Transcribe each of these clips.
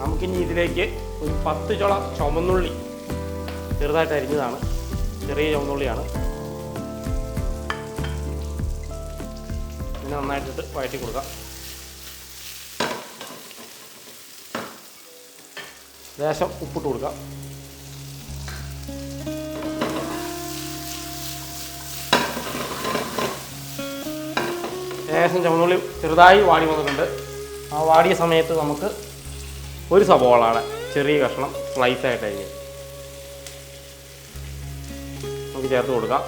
നമുക്കിനി ഇതിലേക്ക് ഒരു 10 ചുള ചുവന്നുള്ളി ചെറുതായിട്ട് അരിഞ്ഞതാണ്, ചെറിയ ചുവന്നുള്ളിയാണ്. പിന്നെ നന്നായിട്ടിട്ട് വഴറ്റി കൊടുക്കാം. ലേശം ഉപ്പിട്ട് കൊടുക്കാം. ഏകദേശം ചുവന്നുള്ളി ചെറുതായി വാടി വന്നിട്ടുണ്ട്. ആ വാടിയ സമയത്ത് നമുക്ക് ഒരു സവോളയുടെ ചെറിയ കഷ്ണം സ്ലൈസായിട്ട് അരിഞ്ഞ് നമുക്ക് ചേർത്ത് കൊടുക്കാം.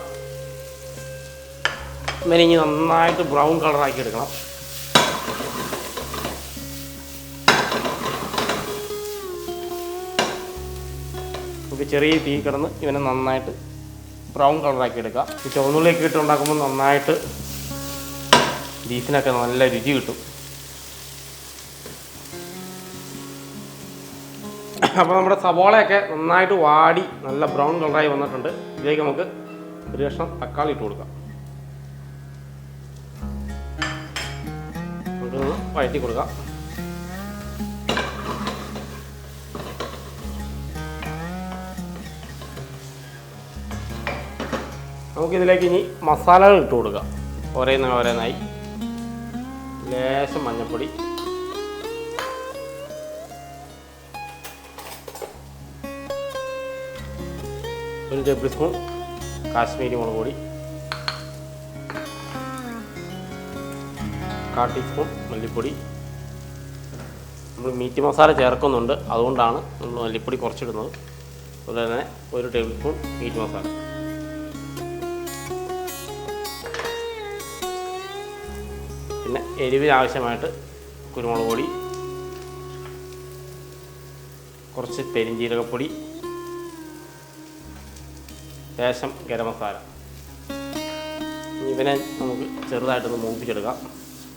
മെനിഞ്ഞ് നന്നായിട്ട് ബ്രൗൺ കളറാക്കി എടുക്കണം. നമുക്ക് ചെറിയ തീ കിടന്ന് ഇവനെ നന്നായിട്ട് ബ്രൗൺ കളറാക്കി എടുക്കാം. ഈ ചുവന്നുള്ളിയൊക്കെ ഇട്ട് ഉണ്ടാക്കുമ്പോൾ നന്നായിട്ട് ബീഫിനൊക്കെ നല്ല രുചി കിട്ടും. അപ്പോൾ നമ്മുടെ സവോളയൊക്കെ നന്നായിട്ട് വാടി നല്ല ബ്രൗൺ കളറായി വന്നിട്ടുണ്ട്. ഇതിലേക്ക് നമുക്ക് ഒരു കഷ്ണം തക്കാളി ഇട്ട് കൊടുക്കാം. നമുക്കൊന്ന് വഴറ്റി കൊടുക്കാം. നമുക്കിതിലേക്ക് ഇനി മസാലകൾ ഇട്ട് കൊടുക്കാം. ഓരോന്നായി ലേശം മഞ്ഞൾപ്പൊടി, ഒരു ടേബിൾ സ്പൂൺ കാശ്മീരി മുളക് പൊടി, 1/4 ടീസ്പൂൺ മല്ലിപ്പൊടി. നമ്മൾ മീറ്റ് മസാല ചേർക്കുന്നുണ്ട്, അതുകൊണ്ടാണ് നമ്മൾ മല്ലിപ്പൊടി കുറച്ചിടുന്നത്. അതുപോലെ തന്നെ ഒരു ടേബിൾ സ്പൂൺ മീറ്റ് മസാല. പിന്നെ എരിവിന് ആവശ്യമായിട്ട് കുരുമുളക് പൊടി, കുറച്ച് പെരിഞ്ജീരകപ്പൊടി, ലേശം ഗരം മസാല. ഇവനെ നമുക്ക് ചെറുതായിട്ടൊന്ന് മൂപ്പിച്ചെടുക്കാം.